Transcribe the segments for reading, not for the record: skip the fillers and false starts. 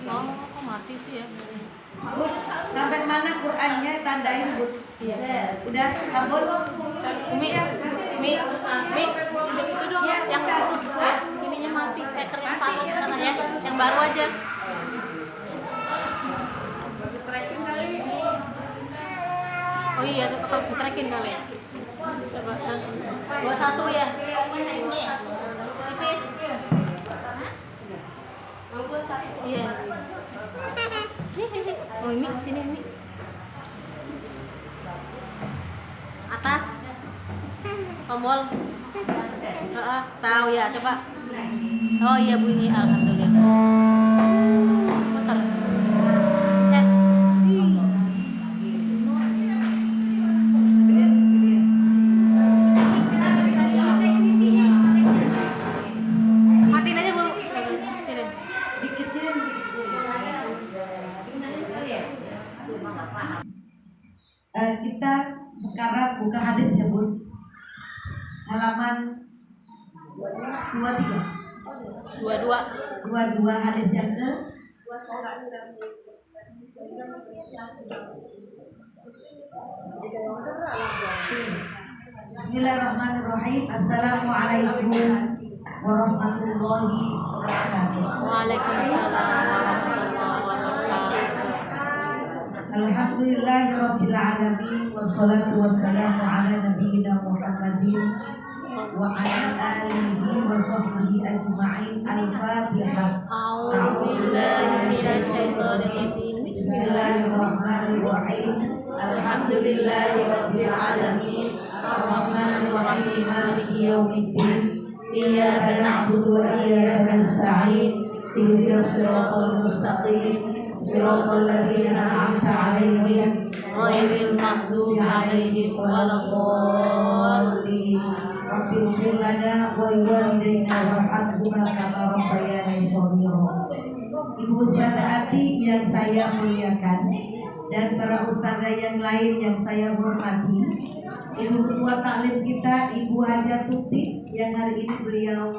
Kok mati sih ya? Bud, sampai mana Qur'annya tandain, Bud? Iya. Udah, sabun? Mi, pinjam itu dong ya, yang itu ya, ininya mati, speakernya pasang sana ya, yang baru aja. Oh iya, tetap ditrekin kali ya. Coba, 21 ya. Tipis. Iya. Oh ini sini ini. Atas. Tombol. Tahu ya, coba. Oh iya bunyi, alhamdulillah. Bentar. Cek. Matiin aja dulu. Kecilin. Dikecilin. Kita sekarang buka hadis ya, Bud. Halaman 22 hadis yang ke Bismillahirrahmanirrahim. Assalamualaikum warahmatullahi wabarakatuh. Waalaikumsalam warahmatullahi wabarakatuh. Alhamdulillahirabbil alamin wassalatu wassalamu ala nabiyyina Muhammadin wa ala alihi wa sahbihi ajma'in. Al-Fatihah. A'udzubillahi minasyaitonir rajim. Bismillahirrahmanirrahim. Alhamdulillahirabbil alamin. Ar-Rahmanir Rahim. Maliki yaumiddin. Iyyaka na'budu wa iyyaka nasta'in. Ihdinas siratal mustaqim. Siratal ladzina an'amta 'alaihim ghairil maghdubi 'alaihim waladdallin. Rabbil ighfir lana wa liwalidayna warhamhuma kama rabbayana shaghira. Ibu Ustazah Ati yang saya muliakan dan para ustazah yang lain yang saya hormati, Ibu Ketua Taklim kita Ibu Haja Tuti yang hari ini beliau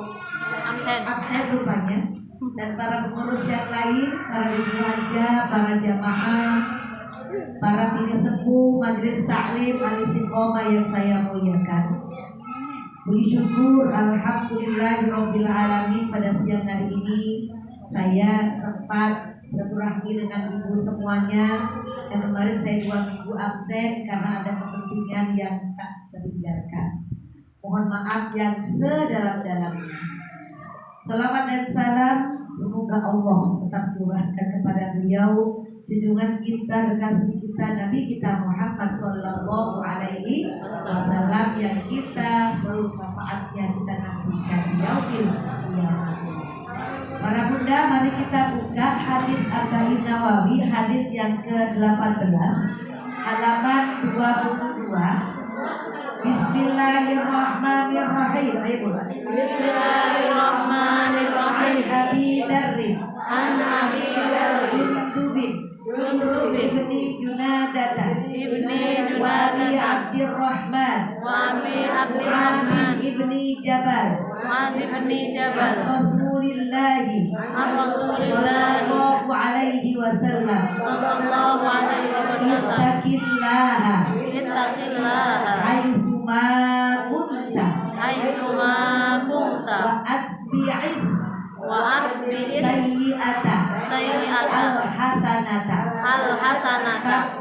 absen rupanya, dan para pengurus yang lain, para ibu haja, para jamaah, para bini sepuh, majelis taklim al-istiqomah yang saya muliakan. Puji syukur alhamdulillahirabbil alamin, pada siang hari ini saya sempat silaturahmi dengan ibu semuanya. Dan kemarin saya 2 minggu absen karena ada kepentingan yang tak bisa dibiarkan. Mohon maaf yang sedalam-dalamnya. Salawat dan salam semoga Allah tetap curahkan kepada beliau, junjungan kita, kekasih kita, Nabi kita Muhammad Sallallahu Alaihi Wasallam, yang kita selalu syafaatnya kita nantikan di yaumil qiyamah. Para bunda, mari kita buka hadis Arba'in Nawawi, hadis yang ke-18, halaman 22. Bismillahirrahmanirrahim. Ayo, Bismillahirrahmanirrahim. Abi Darrin An Abi Jundubin ibni Junadata wa Abi Abdirrahman wa Abi Abdirrahman ibni Jabal Rasulillahi sallallahu alaihi wasallam ittaqillaha haitsuma kunta wa atbi'is sayyi'ata al-hasanata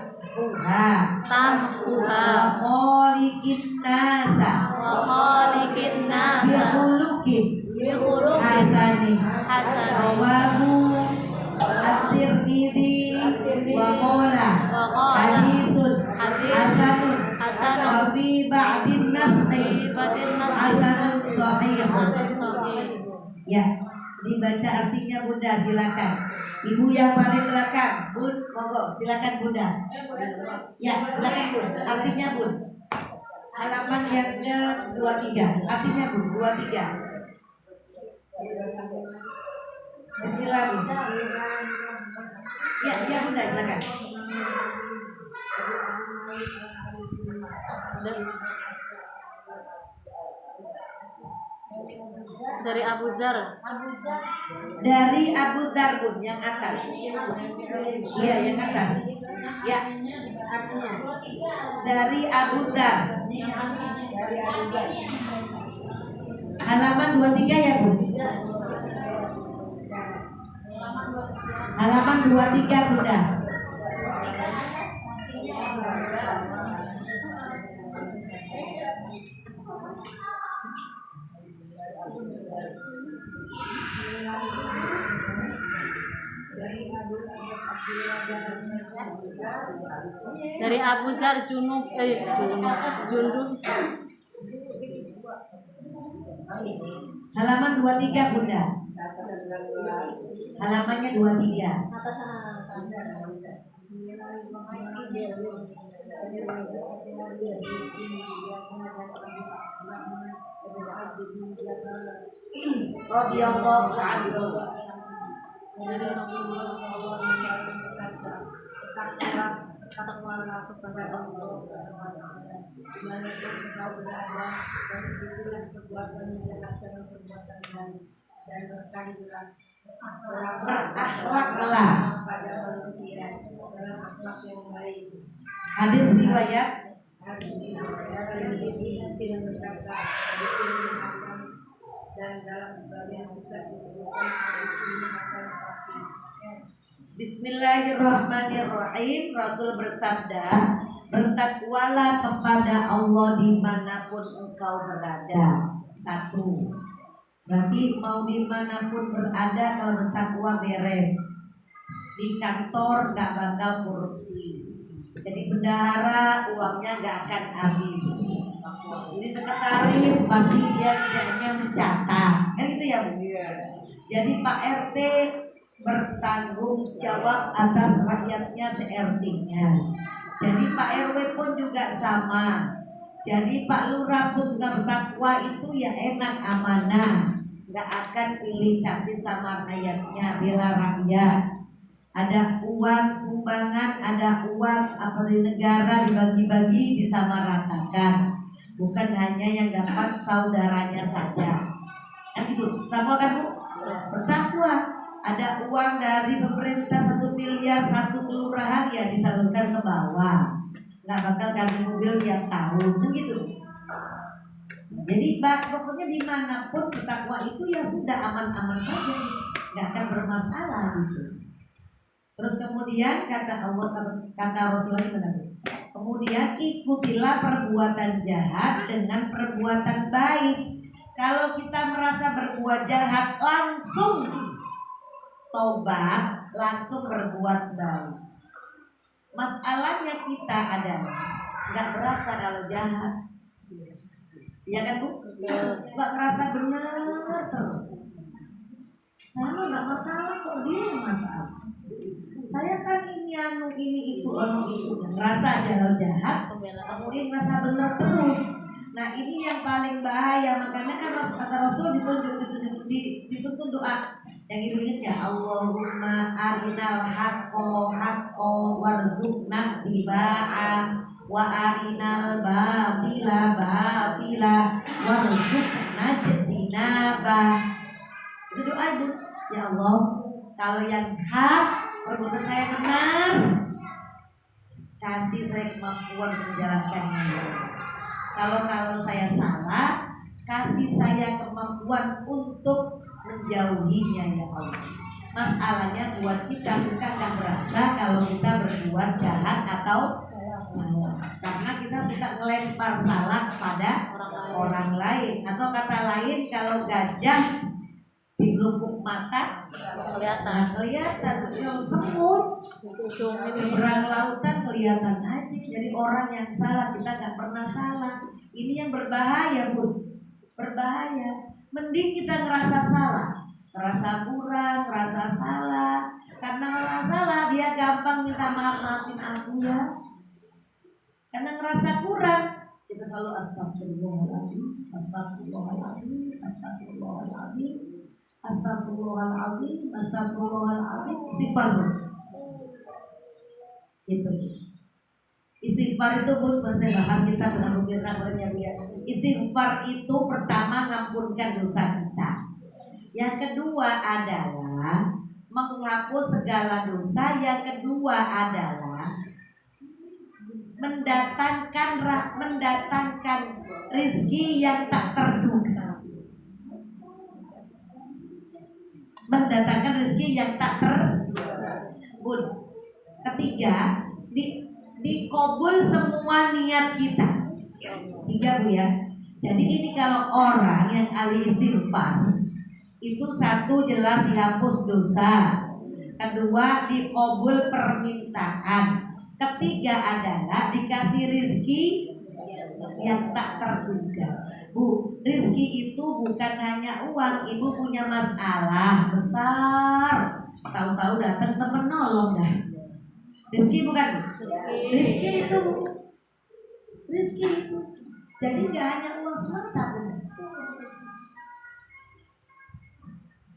tamhuha wa khaliqin nasa bi khuluqin hasan. Rawahu at-Tirmidzi wa qala hadisun hasanun wa fi ba'din nasqi hasanun sahihun. Ya, dibaca artinya Bunda, silakan. Ibu yang paling belakang, Bun, monggo, silakan Bunda. Ya, silakan Bun. Artinya Bun. Halaman yang ke-23. Artinya Bun, 23. Bismillah, Bun. Ya Bunda, silakan. Dari Abu Zar. Dari Abu Dzar, Bun, yang atas. Iya, yang atas. Ya. Dari Abu Dzar. Halaman 23 ya, Bu. Halaman 23, Bunda. Dari Abu Zar Jundub. Halaman 23, Bunda. Halamannya 23. Radhiyallahu anhu. Dari Rasulullah SAW takwalah kepada Allah berakhlaklah. Hadis riwayat Bismillahirrahmanirrahim. Rasul bersabda, bertakwalah kepada Allah dimanapun engkau berada. Satu, berarti mau dimanapun berada, kalau bertakwa beres. Di kantor gak bakal korupsi. Jadi bendahara uangnya gak akan habis. Jadi sekretaris pasti dia kerjanya mencatat, kan gitu ya, Bu? Jadi Pak RT bertanggung jawab atas rakyatnya se-RT-nya. Jadi Pak RW pun juga sama. Jadi Pak Lurah pun bertakwa itu ya enak, amanah, nggak akan pilih kasih sama rakyatnya, bela rakyat. Ada uang sumbangan, ada uang apa dari negara dibagi-bagi, disamaratakan. Bukan hanya yang dapat saudaranya saja. Kan gitu, takwa kan, Bu? Bertakwa. Ada uang dari pemerintah 1 miliar, 1 kelurahan ya disalurkan ke bawah. Nggak bakal ganti mobil tiap tahun, begitu. Jadi pokoknya dimanapun bertakwa itu ya sudah aman-aman saja, nggak akan bermasalah gitu. Terus kemudian kata Allah, kata Rasulullah benar. Kemudian ikutilah perbuatan jahat dengan perbuatan baik. Kalau kita merasa berbuat jahat, langsung tobat, langsung berbuat baik. Masalahnya kita adalah nggak berasa kalau jahat, ya kan, Bu? Nggak ngerasa benar terus. Saya mah nggak masalah, kok dia yang masalah. Saya kan ini anu ini itu anu itu, ngerasa aja kalau jahat, kemudian ngerasa benar terus. Nah ini yang paling bahaya, makanya kan kata Rasul dituntut doa. Yang ibu ingat ya, Allahumma arinal haqqo haqqo warzuqna tibaa wa arinal babila babila warzuqna jinaba. Itu doa itu. Ya Allah, kalau yang hak perbuatan saya benar, kasih saya kemampuan menjalankannya. Kalau saya salah, kasih saya kemampuan untuk menjauhinya ya Allah. Masalahnya buat kita suka nggak berasa kalau kita berbuat jahat atau salah, karena kita suka ngelempar salah kepada orang lain. Atau kata lain, kalau gajah di lubuk mata kelihatan, tapi kalau semut seberang lautan kelihatan aja. Jadi orang yang salah kita nggak pernah salah. Ini yang berbahaya, Bu. Berbahaya. Mending kita ngerasa salah, ngerasa kurang, ngerasa salah. Karena ngerasa salah dia gampang minta maaf, maafin aku ya. Karena ngerasa kurang, kita selalu astagfirullahaladzim, astagfirullahaladzim, astagfirullahaladzim, astagfirullahaladzim, astagfirullahaladzim, istighfar terus. Gitu. Istighfar itu pun saya bahas kita dengan Bukirna ya. Istighfar itu pertama ngampunkan dosa kita. Yang kedua adalah menghapus segala dosa. Yang kedua adalah mendatangkan rezeki yang tak terduga. Mendatangkan rezeki yang tak terduga. Ketiga, dikabul semua niat kita. Tiga Bu ya. Jadi ini kalau orang yang ahli istighfar itu satu jelas dihapus dosa, kedua dikabul permintaan, ketiga adalah dikasih rizki yang tak terduga. Bu, rizki itu bukan hanya uang. Ibu punya masalah besar, tahu-tahu datang temen nolong dah. Rizki bukan? Rizki itu, rizki itu. Jadi nggak hanya uang semata Bu.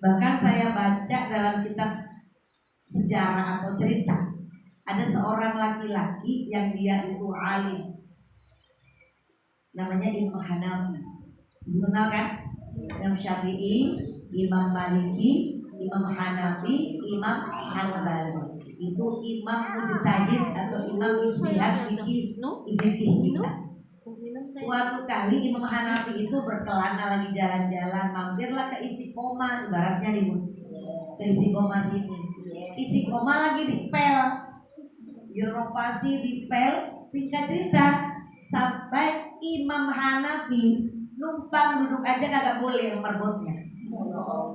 Bahkan saya baca dalam kitab sejarah atau cerita, ada seorang laki-laki yang dia itu alim, namanya Imam Hanafi. Kenal kan? Imam Syafi'i, Imam Maliki, Imam Hanafi, Imam Hanbali. Itu imam mujtahid atau imam ijtihad fikih kita. Suatu kali Imam Hanafi itu berkelana lagi jalan-jalan, mampirlah ke Istiqomah, ibaratnya ke Istiqomah sini. Istiqomah lagi dipel, direnovasi dipel. Singkat cerita, sampai Imam Hanafi numpang duduk aja kagak boleh merbotnya.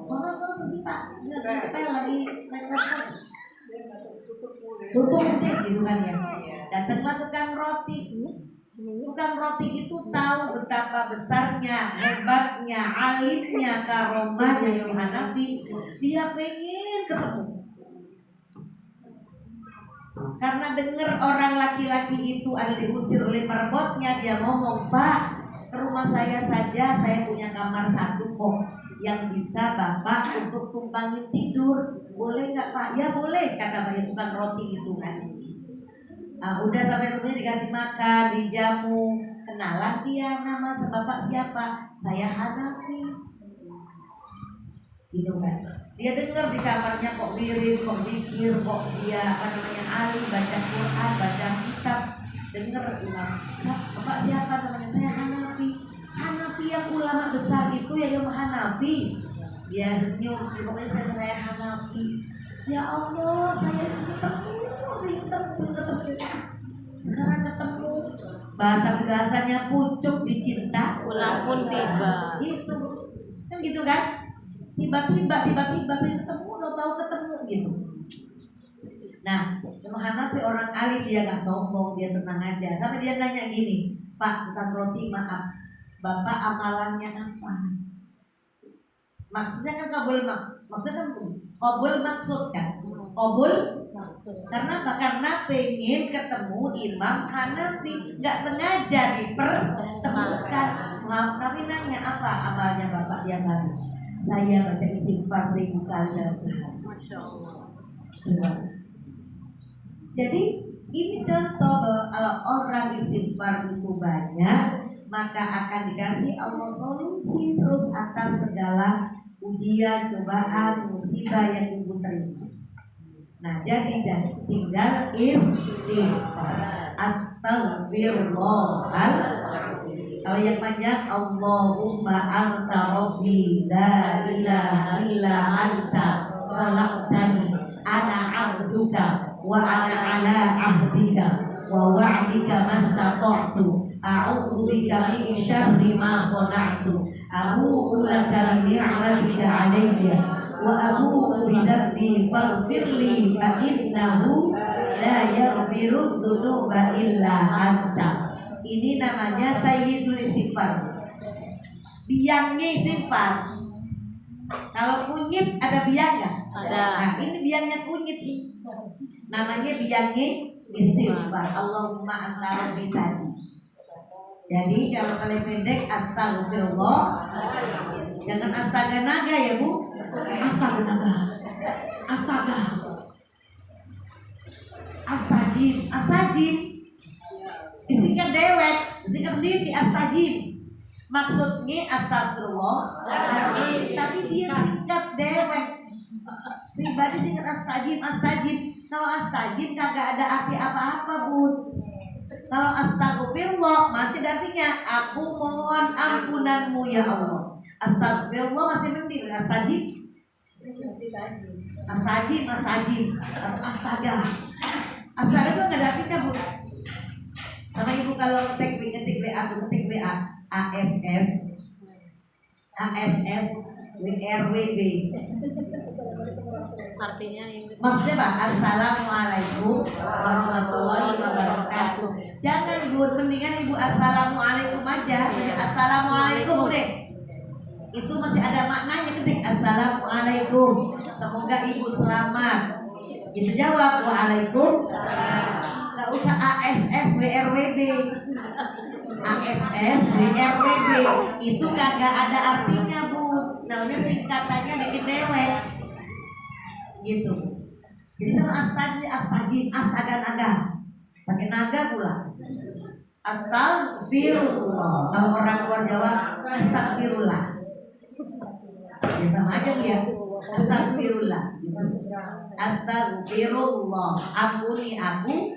Sono pergi Pak, dipel lagi tutup deh gitu kan ya. Datanglah tukang roti. Tukang roti itu tahu betapa besarnya, hebatnya, alimnya, karomahnya Imam Hanafi. Dia pengen ketemu. Karena dengar orang laki-laki itu ada diusir oleh perebotnya, dia ngomong, Pak, ke rumah saya saja, saya punya kamar satu kok, yang bisa Bapak untuk tumpangin tidur. Boleh nggak Pak? Ya boleh, kata Pak tukang roti itu kan. Udah sampai rumahnya dikasih makan, dijamu, kenalan dia, nama Bapak siapa? Saya Hanafi. Gitu kan. Dia dengar di kamarnya kok wirid, kok zikir, kok dia alim, baca Quran, baca kitab. Dengar Imam, Bapak siapa namanya? Saya Hanafi. Hanafi yang ulama besar itu ya Imam Hanafi. Dia senyum, pokoknya saya Hanafi. Ya Allah, saya ketemu. Sekarang ketemu, bahasanya pucuk dicinta, pulang pun tiba. Gitu kan, gitu kan? Tiba-tiba ketemu, tahu ketemu gitu. Nah, Imam Hanafi orang alim, dia nggak sombong, dia tenang aja. Sampai dia nanya gini, Pak tukang roti, maaf, Bapak amalannya apa? Maksudnya kan kabul maksud kan? Kabul karena apa? Karena pengen ketemu Imam Hanafi, nggak sengaja dipertemukan. Nabi nanya, apa amalnya Bapak tiap hari? Saya baca istighfar 1000 kali dalam sehari. Coba. Jadi ini contoh bahwa kalau orang istighfar itu banyak, maka akan dikasih Allah solusi terus atas segala ujian, cobaan, musibah yang ibu terima. Nah, jadi tinggal istighfar. Astaghfirullahaladzim. Kalau yang panjang, Allahumma anta rabbi la ilaha illa anta khalaqtani ana abduka wa ana ala ahdika wa wa'dika mastata'tu a'udzu bika min syarri ma sana'tu abu'u laka bi ni'matika 'alayya wa abu'u bi dhanbi faghfirli fa innahu la yaghfiru dzunuba illa anta. Ini namanya sayyidul istighfar. Biangnya istighfar. Kalau kunyit ada biang nggak? Ada. Nah, ini biangnya kunyit ini. Namanya biangnya istighfar. Allahumma anta rabbi tadi. Jadi kalau kalian pendek astagfirullah. Jangan astaga naga ya Bu. Astaga naga. Astaga. Astajim. Disingkat dewek, disingkat sendiri astajim. Maksudnya astagfirullah, tapi dia singkat dewek. Pribadi singkat astajib. Kalau astajib kagak ada arti apa-apa, Bun. Kalau astagfirullah masih artinya aku mohon ampunanmu ya Allah. Astagfirullah masih mending. Astajib atau astaga. Astaga itu nggak ada artinya, Bu. Sama ibu kalau ngetik WA ASS WRWB. Artinya yang Maksudnya Pak, assalamualaikum warahmatullahi wabarakatuh. Jangan Bu, mendingan ibu assalamualaikum aja. Assalamualaikum deh. Itu masih ada maknanya, ketik assalamualaikum. Semoga ibu selamat. Gitu jawab waalaikum. Nggak usah ASS WRWB. ASS WRWB itu kagak ada artinya, Bu. Namanya singkatannya bikin dewek. Gitu. Jadi sama astajib, astaga naga. Pakai naga pula. Astagfirullah. Kalau orang luar Jawa astagfirullah. Ya sama aja Bu ya. Astagfirullah. Astagfirullah. Ampuni aku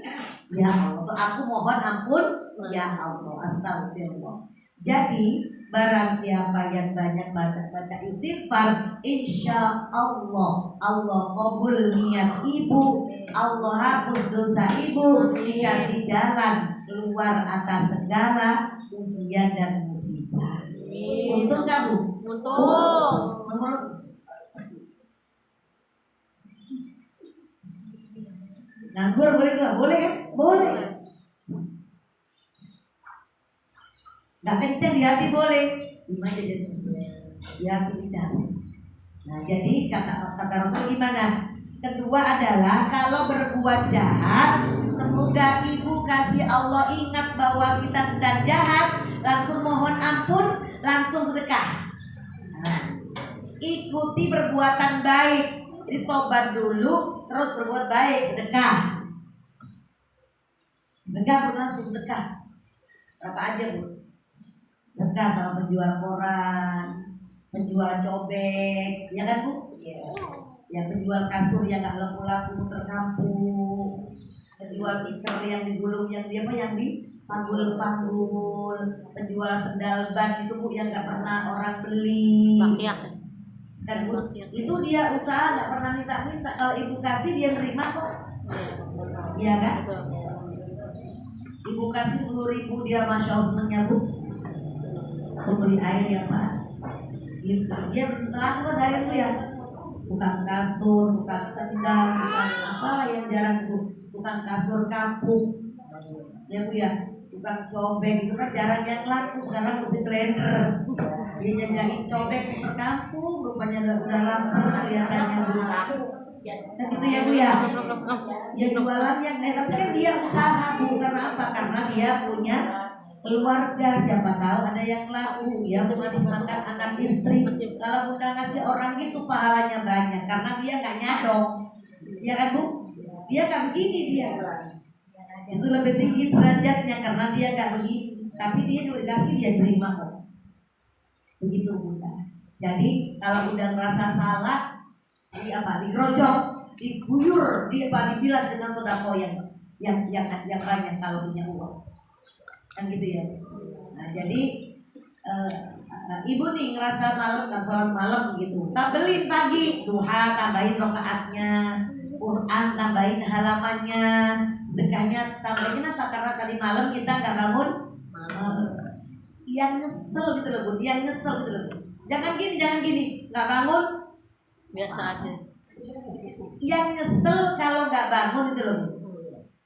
ya Allah. Aku mohon ampun ya Allah. Astagfirullah. Jadi barang siapa yang banyak baca istighfar, insya Allah Allah kabul niat ibu, Allah hapus dosa ibu, dikasih jalan keluar atas segala ujian dan musibah. Untung kamu? Untung. Mengurus. Nganggur boleh nggak? Boleh kan? Boleh. Nggak kenceng di hati boleh. Gimana jadi di hati bicara. Nah jadi kata Rasul gimana? Kedua adalah kalau berbuat jahat, semoga ibu kasih Allah ingat bahwa kita sedang jahat, langsung mohon ampun, langsung sedekah. Nah, ikuti perbuatan baik. Jadi tobat dulu, terus berbuat baik, sedekah. Sedekah pun langsung sedekah. Berapa aja Bu? Sedekah sama penjual koran, penjual cobek, ya kan Bu? Ya penjual kasur yang nggak laku-laku terkampung, penjual tikar yang digulung yang dipanggul-panggul, penjual sendal ban itu Bu yang nggak pernah orang beli. Kan Bu, itu dia usaha nggak pernah minta-minta. Kalau ibu kasih dia nerima kok. Iya kan? Ibu kasih 10.000 dia masya Allah senangnya Bu. Aku beli air ya Pak. Gitu. Dia laku sehari itu ya. Tukang kasur, tukang sendal, tukang apa yang jarang Bu. Tukang kasur kampung. Ya Bu ya. Tukang cobek itu kan jarang yang laku. Sekarang mesti blender. Dia jajahin cobek ke kampung, rupanya udah lapar kelihatannya Bu. Kan gitu ya Bu ya. Ya jualan yang tapi kan dia usaha Bu. Karena apa? Karena dia punya keluarga, siapa tahu ada yang laku ya, masih makan anak istri. Kalau udah ngasih orang gitu pahalanya banyak karena dia nggak nyadong, ya kan Bu? Dia nggak begini dia. Itu lebih tinggi derajatnya karena dia nggak begini, tapi dia juga kasih dia terima kok. Begitu Bunda. Jadi kalau udah merasa salah, digerojok, diguyur, dibilas dengan sodako yang banyak kalau punya uang. Kan gitu ya. Nah jadi ibu nih ngerasa malam nggak sholat malam gitu, tambelin pagi duha, tambahin rokaatnya, Quran tambahin halamannya, dekahnya tambahin apa? Karena tadi malam kita nggak bangun. Yang nyesel gitu loh Bu, yang nyesel gitu loh Bu. Jangan gini, nggak bangun biasa aja. Yang nyesel kalau nggak bangun gitu loh Bu.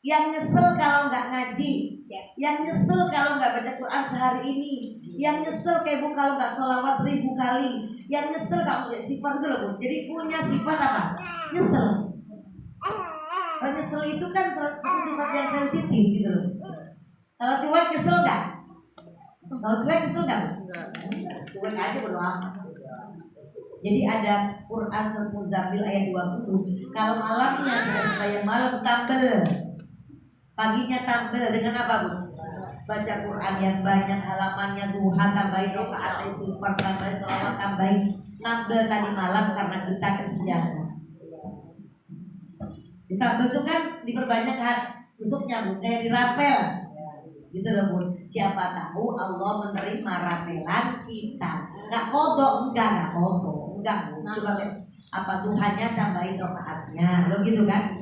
Yang nyesel kalau nggak ngaji. Yang nyesel kalau nggak baca Quran sehari ini, yang nyesel kayak Bu kalau nggak sholawat 1000 kali, yang nyesel kalau nggak sifat itu loh Bu. Jadi punya sifat apa? Nyesel. Kalau nyesel itu kan satu sifat yang sensitif gitu loh. Kalau cuek nyesel nggak? Kalau cuek nyesel nggak? Cuek aja berdoa. Jadi ada Quran surat Muzammil ayat 20. Kalau malamnya tidak sembahyang malam tambel. Paginya tampil dengan apa Bu? baca Quran yang banyak halamannya, duha tambahin, rakaat istighfar tambahin, sholawat tambahin, nambel tadi malam karena kita kesiangan. Ditambah itu kan diperbanyak besoknya Bu, kayak dirapel gitu loh Bu. Siapa tahu Allah menerima rapelan kita. Enggak kodok, enggak kodok, enggak Bu. Coba apa Tuhannya tambahin rokaatnya, lo gitu kan?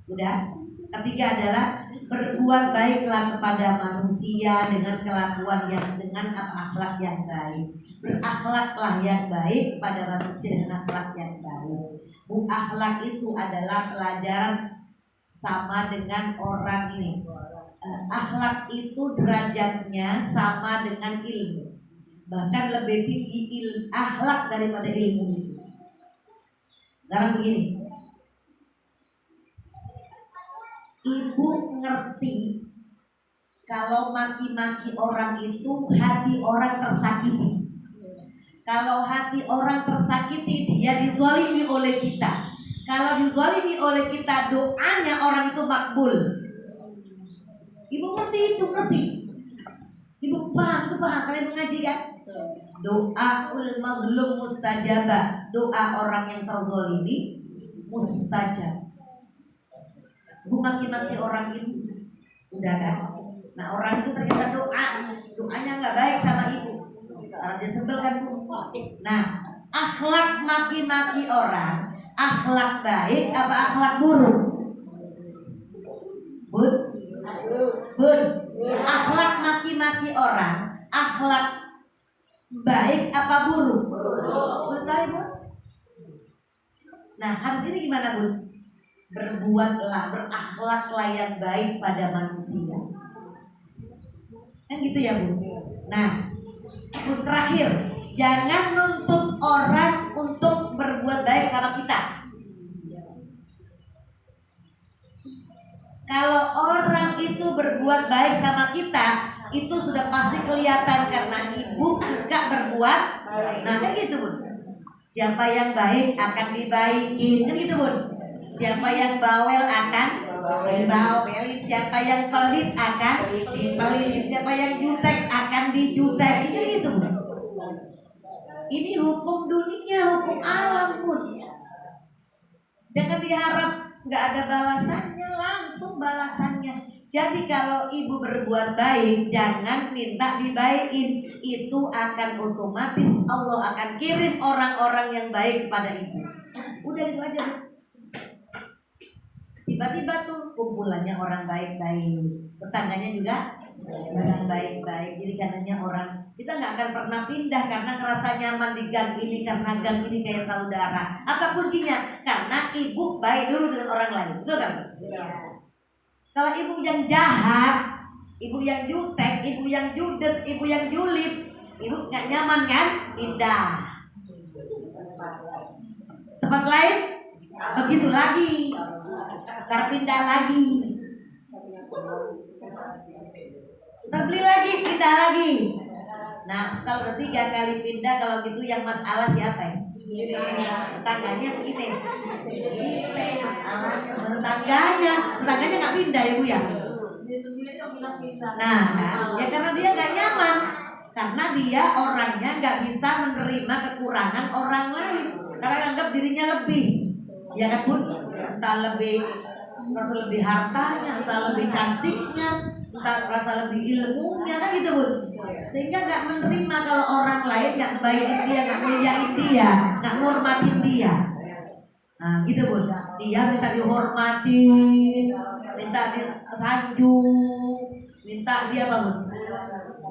Udah. Ketiga adalah berbuat baiklah kepada manusia dengan kelakuan yang dengan akhlak yang baik. Berakhlaklah yang baik kepada manusia dengan akhlak yang baik. Akhlak itu adalah pelajaran sama dengan orang ini. Akhlak itu derajatnya sama dengan ilmu. Bahkan lebih tinggi akhlak daripada ilmu itu. Sekarang begini. Ibu ngerti kalau maki-maki orang itu hati orang tersakiti. Kalau hati orang tersakiti, dia dizalimi oleh kita. Kalau dizalimi oleh kita, doanya orang itu makbul. Ibu ngerti itu, ngerti. Ibu paham, itu paham. Kalian mengaji kan? Doaul mazlum mustajabah. Doa orang yang terzalimi mustajab. Ibu maki-maki orang itu, udah kan? Nah orang itu ternyata doanya nggak baik sama ibu. Karena dia sebel kan Bu. Nah akhlak maki-maki orang, akhlak baik apa akhlak buruk? Bud, akhlak maki-maki orang, akhlak baik apa buruk? Buruk tahu Bu? Nah harus ini gimana Bu? Berbuatlah, berakhlaklah yang baik pada manusia. Kan gitu ya Bu. Nah, Bu terakhir, jangan nuntut orang untuk berbuat baik sama kita. Kalau orang itu berbuat baik sama kita, itu sudah pasti kelihatan karena ibu suka berbuat. Nah kan gitu Bu. Siapa yang baik akan dibaikin, kan gitu Bu. Siapa yang bawel akan dibawelin, siapa yang pelit akan dipelitin, siapa yang jutek akan dijutek. Ini gitu. Ini hukum dunia, hukum alam pun. Jangan diharap nggak ada balasannya, langsung balasannya. Jadi kalau ibu berbuat baik, jangan minta dibaikin. Itu akan otomatis Allah akan kirim orang-orang yang baik kepada ibu. Udah gitu aja. Tiba-tiba tuh kumpulannya orang baik-baik, tetangganya juga orang baik-baik. Jadi katanya orang kita nggak akan pernah pindah karena ngerasa nyaman di gang ini, karena gang ini kayak saudara. Apa kuncinya? Karena ibu baik dulu dengan orang lain, betul kan? Ya. Kalau ibu yang jahat, ibu yang jutek, ibu yang judes, ibu yang julid, ibu nggak nyaman kan? Pindah tempat lain, begitu lagi. Terpindah lagi, terbeli lagi, pindah lagi. Nah kalau udah 3 kali pindah, kalau gitu yang masalah siapa ya? Tetangganya begitu. Kita masalahnya tetangganya nggak pindah ya Bu ya. Nah ya karena dia nggak nyaman, karena dia orangnya nggak bisa menerima kekurangan orang lain, karena anggap dirinya lebih, ya kan Bu? Entah merasa lebih hartanya, entah lebih cantiknya, entah merasa lebih ilmunya, kan gitu Bu. Sehingga nggak menerima kalau orang lain nggak ngebaikin dia, nggak muliain dia, nggak ngormatin dia. Nah gitu Bu. Dia minta dihormatin, minta disanjung, minta dia apa Bu?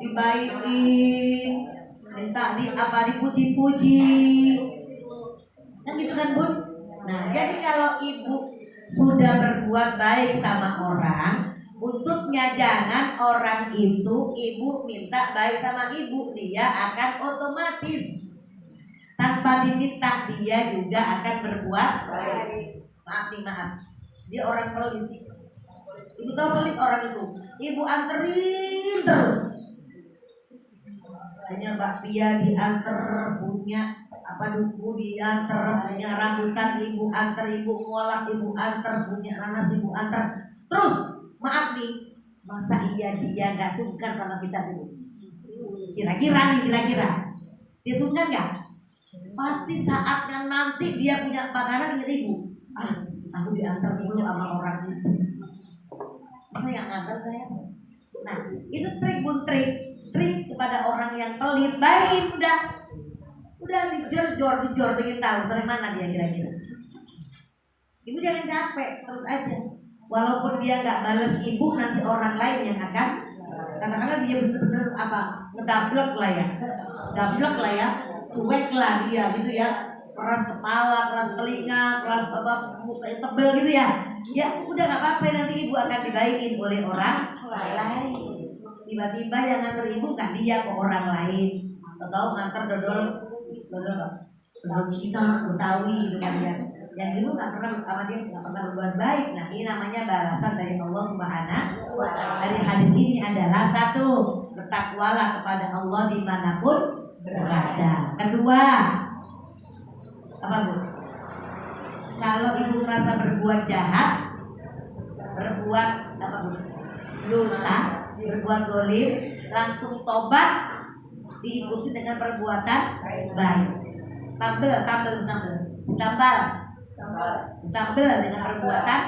Dibaikin, minta dipuji-puji. Kan gitu kan Bu. Nah jadi kalau ibu sudah berbuat baik sama orang, untuknya jangan orang itu ibu minta baik sama ibu, dia akan otomatis tanpa diminta dia juga akan berbuat baik. Maaf, dia orang pelit. Ibu tahu pelit orang itu, ibu anterin terus. Hanya bakpia diantar, punya duku diantar, punya rambutan ibu antar, ibu ngolak ibu antar, punya nanas ibu antar. Terus maaf nih, Masa iya dia nggak sungkan sama kita sih Bu? Kira-kira dia sungkan nggak? Pasti saatnya nanti dia punya makanan ingat ibu. Aku diantar dulu sama orang itu. Saya yang ngantar saya. Nah itu trik kepada orang yang pelit. Baik udah dijor pengen tahu sampai mana dia kira-kira. Ibu jangan capek, terus aja. Walaupun dia nggak balas ibu, nanti orang lain yang akan. Kadang-kadang dia bener-bener ngedablek lah ya, cuek lah dia gitu ya, keras kepala, keras telinga, keras muka tebel gitu ya. Ya udah nggak apa-apa, nanti ibu akan dibaikin oleh orang lain. Tiba-tiba yang nganter ibu nggak dia ke orang lain, atau nganter dodol Cina, Betawi gitu kan ya. Yang ibu nggak pernah sama dia nggak pernah berbuat baik. Nah ini namanya balasan dari Allah Subhanahu wa Ta'ala. Dari hadis ini adalah satu, bertakwalah kepada Allah dimanapun berada. Kedua, apa Bu? Kalau ibu merasa berbuat jahat, berbuat apa Bu? Dosa, berbuat dolim, langsung tobat, diikuti dengan perbuatan baik. Tambal dengan perbuatan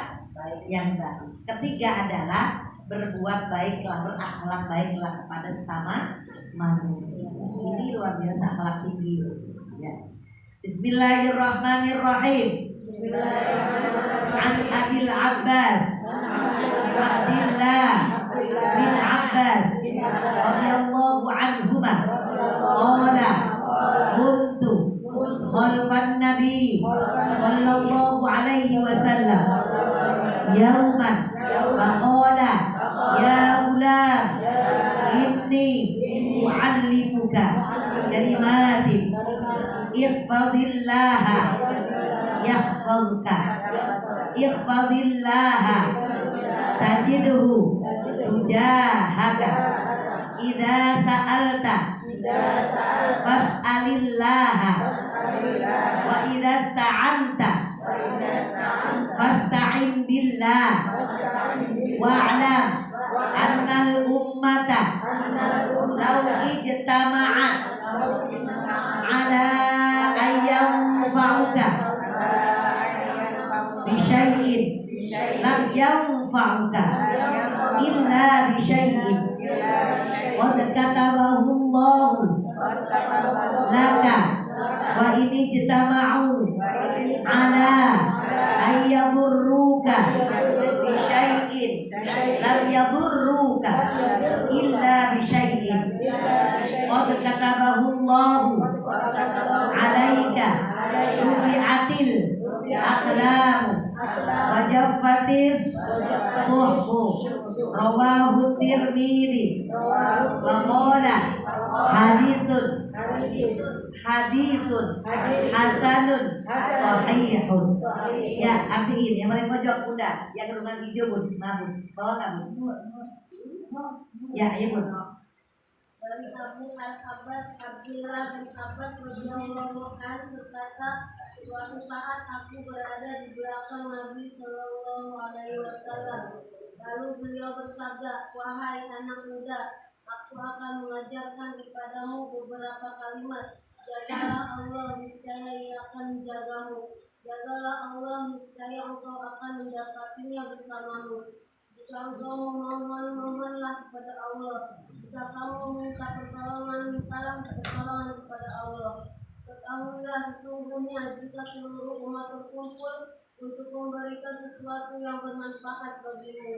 yang baik. Ketiga adalah berbuat baiklah, berakhlak baiklah kepada sesama manusia. Ini luar biasa akhlak tinggi ya. Bismillahirrahmanirrahim. An Abil Abbas Abdillah bin Abbas radhiyallahu anhuma qala kuntu khalfan nabi sallallahu alaihi wasallam yauman faqala ya gulam inni u'allimuka kalimatin ihfazillaha yahfazka ihfazillaha tajidhu tujahaka idza sa'alta fas'alillaha wa idza sta'anta fasta'in billah wa'lam annal ummata law ijtama'at ala ayyanfa'uka bisyai'in lam yanfa'uka illa bisyai'in qad katabahu Allahu laka wa ini ijtama'u ala ayyadurruka bisyai'in lam yadurruka illa bisyai'in qad katabahu Allahu alaika rufi'atil aqlamu wa jaffatis suhfu rawahu Tirmidzi wa qala hadisun hasanun sahihun. Ya, artiin yang paling pojok Bunda, yang kerungan hijau Bun, maaf Bun, bawa kamu. Ya, iya Bun. Dari Abu Al-Abbas Abdillah bin Abbas radhiyallahu anhu berkata, suatu saat aku berada di belakang Nabi Sallallahu Alaihi Wasallam. Lalu beliau bersabda, wahai anak muda, aku akan mengajarkan kepadamu beberapa kalimat. Jagalah Allah, niscaya Ia akan menjagamu. Jagalah Allah, niscaya engkau akan mendapatinya bersamamu. Jika engkau memohonlah kepada Allah. Jika kamu meminta pertolongan, mintalah pertolongan kepada Allah. Ketahuilah sesungguhnya jika seluruh umat berkumpul untuk memberikan sesuatu yang bermanfaat bagimu,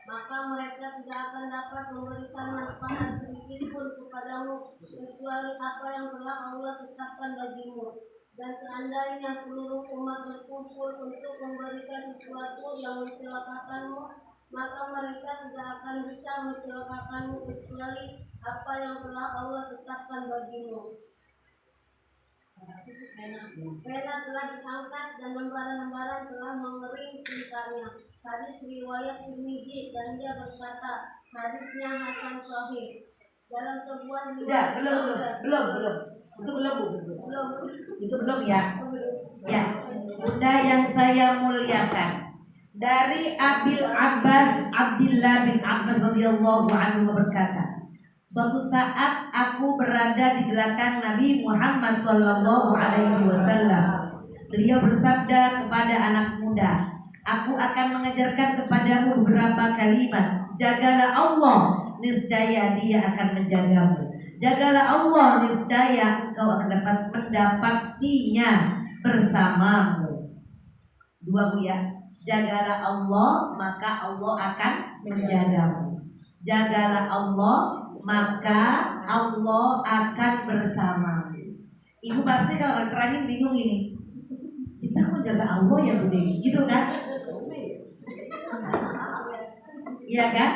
maka mereka tidak akan dapat memberikan manfaat sedikit pun kepadamu kecuali apa yang telah Allah tetapkan bagimu. Dan seandainya seluruh umat berkumpul untuk memberikan sesuatu yang mencelakakanmu, maka mereka tidak akan bisa mencelakakanmu kecuali apa yang telah Allah tetapkan bagimu. Pena telah diangkat dan lembaran-lembaran telah mengering tintanya. Hadis riwayat Tirmidzi dan dia berkata hadisnya hasan sahih. Dalam sebuah riwayat belum. Itu belum ya. Ya, Bunda yang saya muliakan. Dari Abil Abbas Abdullah bin Abbas radhiyallahu anhu berkata, suatu saat aku berada di belakang Nabi Muhammad sallallahu alaihi wasallam. Beliau bersabda kepada anak muda, aku akan mengajarkan kepadamu beberapa kalimat. Jagalah Allah, niscaya Dia akan menjagamu. Jagalah Allah, niscaya engkau akan dapat mendapatinya bersamamu. Dua Bu ya. Jagalah Allah, maka Allah akan menjagamu. Jagalah Allah, maka Allah akan bersamamu. Ibu pasti kalau terangin bingung ini. Kita kok jaga Allah ya Bu Dewi? Gitu kan? Iya kan?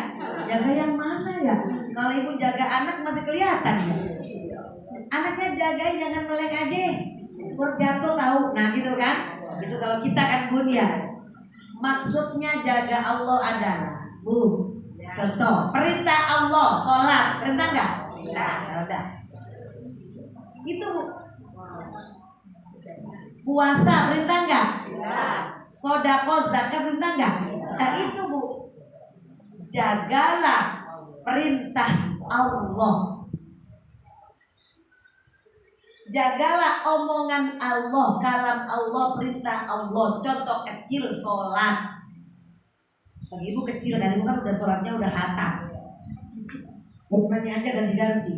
Jaga yang mana ya? Kalau ibu jaga anak masih kelihatan ya. Anaknya jagain, jangan meleng aja. Jatuh tahu. Nah gitu kan? Gitu kalau kita kan Bun ya. Maksudnya jaga Allah adalah Bu. Contoh, perintah Allah, sholat, perintah enggak? Ya udah. Itu Bu. Puasa perintah enggak? Sedekah zakat perintah enggak? Nah itu Bu. Jagalah perintah Allah. Jagalah omongan Allah, kalam Allah, perintah Allah. Contoh kecil sholat. Bagi ibu kecil kan, ibu kan udah sholatnya udah hatam. Muknanya aja ganti-ganti.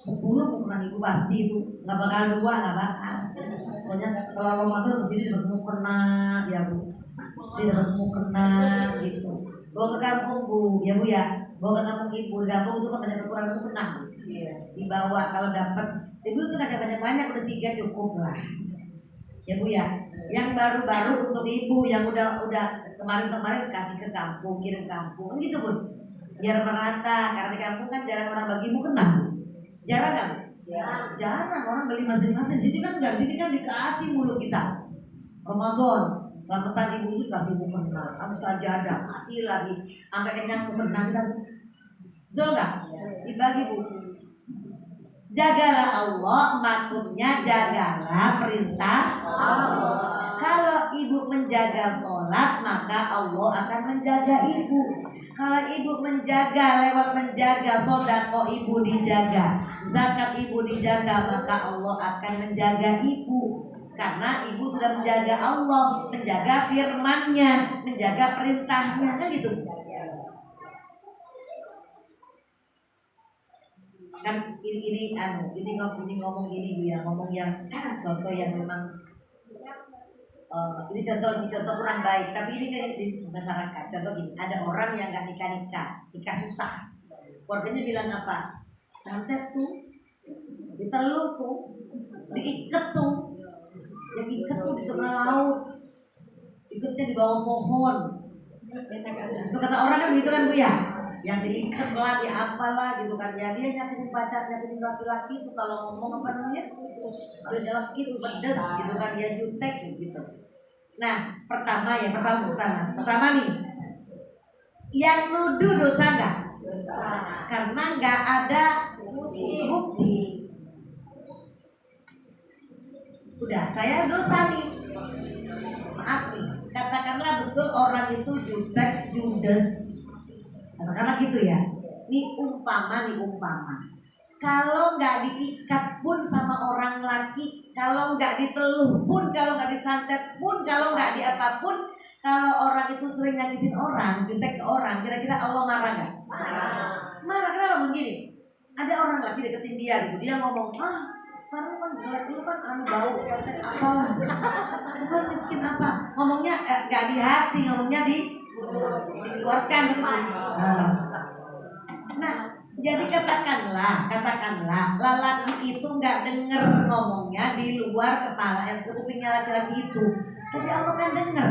10 mukna ibu pasti itu, nggak bakal 2, nggak bakal. Pokoknya kalau Ramadan kesini dapat mukna ya Bu. Dia dapat mukna gitu. Bawa ke kampung Bu, ya Bu ya. Bawa ke kampung ibu, di kampung itu kan banyak kekurangan mukna. Dibawa kalau dapat, ibu itu nggak banyak-banyak, udah 3 cukup lah. Ya Bu ya. Yang baru-baru untuk ibu, yang udah kemarin-kemarin kasih ke kampung, kirim kampung, gitu Bu. Biar merata, karena di kampung kan jarang orang bagi mukena. Jarang kan? Jarang orang beli masing-masing. Sini kan enggak, sini kan dikasih mulu kita. Ramadan, selamatan ibu itu kasih mukena, harus sajadah, kasih lagi, sampai kenyang mukena kita. Betul nggak? Dibagi Bu. Jagalah Allah, maksudnya jagalah perintah Allah. Kalau ibu menjaga sholat, maka Allah akan menjaga ibu. Kalau ibu menjaga lewat menjaga sedekah, ibu dijaga, zakat ibu dijaga, maka Allah akan menjaga ibu. Karena ibu sudah menjaga Allah, menjaga firman-Nya, menjaga perintahnya, kan gitu. Kan ini ngomong gini Bu ya, ngomong yang contoh yang memang ini contoh kurang baik, tapi ini kayak di masyarakat. Contoh gini, ada orang yang nggak nikah susah. Keluarganya bilang apa? Santet tuh, diteluh tuh, diikat tuh, yang ikat tuh di tengah laut, ikatnya di bawah pohon. Itu kata orang kan gitu kan Bu ya? Yang diikat lah, di apalah gitu kan ya, dia nyakitin pacar, nyakitin laki-laki itu kalau ngomong apa namanya terus dalam itu pedes gitu kan, dia jutek gitu. Nah pertama nih, yang nuduh dosa nggak? Karena nggak ada bukti. Udah saya dosa nih, maaf nih, katakanlah betul orang itu jutek, judes, katakanlah gitu ya. Ini umpama. Kalau nggak diikat pun sama orang laki, kalau nggak diteluh pun, kalau nggak disantet pun, kalau nggak diapapun, kalau orang itu sering nyakitin orang, jutek ke orang, kira-kira Allah marah nggak? Marah. Kenapa begini? Ada orang laki deketin dia, gitu. Dia ngomong, kamu kan jelek, lu kan bau jutek apalah, bukan miskin apa? Ngomongnya nggak di hati, ngomongnya dikeluarkan gitu. Nah, jadi katakanlah lelaki itu nggak denger ngomongnya di luar kepala kupingnya laki-laki itu, tapi Allah kan denger.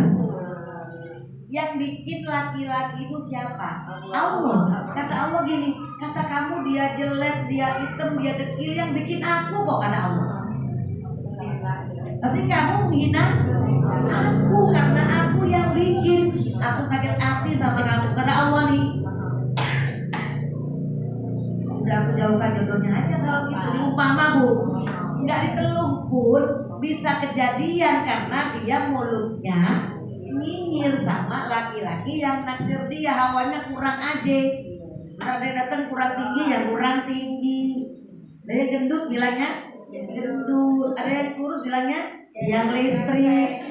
Yang bikin laki-laki itu siapa? Allah. Kata Allah gini, kata kamu dia jelek, dia hitam, dia dekil, yang bikin aku kok, kata Allah. Tapi kamu menghina aku karena aku yang bikin, aku sakit hati sama kamu, kata Allah nih. Udah aku jauhkan jodohnya aja kalau gitu. Diumpama Bu, nggak diteluh pun bisa kejadian karena dia mulutnya nyinyir sama laki-laki yang naksir dia, hawanya kurang aja. Ada yang datang kurang tinggi, yang kurang tinggi. Ada yang gendut bilangnya gendut, ada yang kurus bilangnya yang listrik.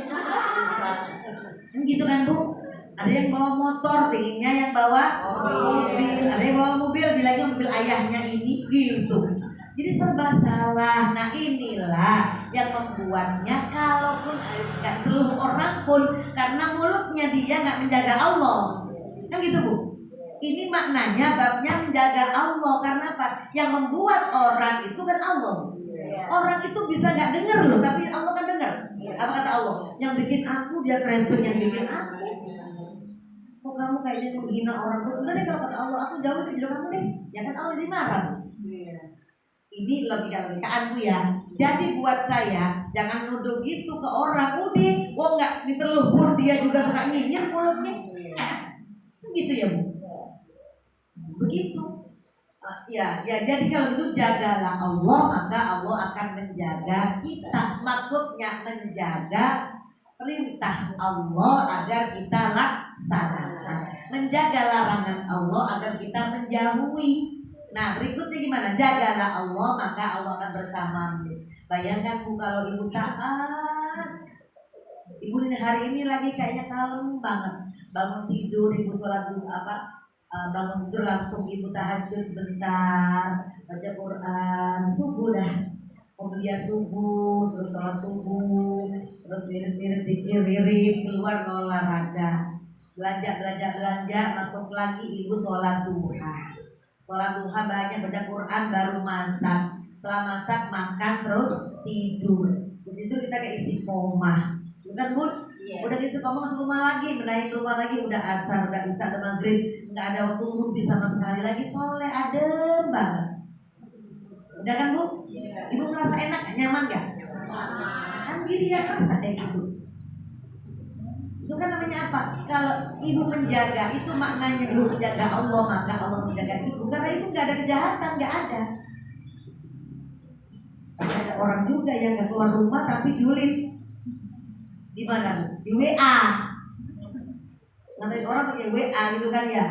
Gitu kan Bu? Ada yang bawa motor, pengennya yang bawa mobil. Ada yang bawa mobil, bilangnya mobil ayahnya ini gitu. Jadi serba salah. Nah inilah yang membuatnya kalaupun gak teluh orang pun karena mulutnya dia gak menjaga Allah. Kan gitu Bu? Ini maknanya babnya menjaga Allah. Karena apa? Yang membuat orang itu kan Allah. Orang itu bisa gak dengar loh, tapi Allah kan dengar. Apa kata Allah? Yang bikin aku dia keren tuh yang bikin aku. Kok kamu kayaknya menghina orang? Sebenarnya kalau kata Allah, aku jauh dari kamu deh. Ya kan Allah jadi marah. Ini logika-logikaan Bu ya. Jadi buat saya jangan nuduh gitu ke orang. Udah, nggak diteluh pun dia juga suka nyinyir mulutnya. Gitu ya Bu. Begitu. Ya, jadi kalau itu jagalah Allah, maka Allah akan menjaga kita. Maksudnya menjaga perintah Allah agar kita laksanakan, menjaga larangan Allah agar kita menjauhi. Nah berikutnya gimana? Jagalah Allah maka Allah akan bersamamu. Bayangkan Bu kalau ibu taat, ibu hari ini lagi kayaknya kalem banget. Bangun tidur ibu sholat dulu bangun tidur langsung ibu tahajud sebentar, baca Quran, subuh dah. Kemudian subuh, terus sholat subuh, terus wirid-wirid dikir-wirid, keluar olahraga, belanja, masuk lagi ibu sholat duha. Sholat duha banyak, baca Quran, baru masak. Setelah masak, makan, terus tidur. Terus itu kita ke istiqomah. Bukan Bu? Udah istiqomah masuk rumah lagi, benahin rumah lagi, udah asar, udah isya, udah maghrib, nggak ada waktu ngumpi sama sekali lagi, soleh, adem banget. Udah kan Bu? Ibu ngerasa enak, nyaman gak? Kan diri ya ngerasa kayak gitu. Itu kan namanya apa? Kalau ibu menjaga, itu maknanya ibu menjaga Allah, maka Allah menjaga ibu. Karena ibu gak ada kejahatan, gak ada. Tapi ada orang juga yang gak keluar rumah tapi julid. Di mana? Di WA. Nanti orang pakai WA gitu kan ya.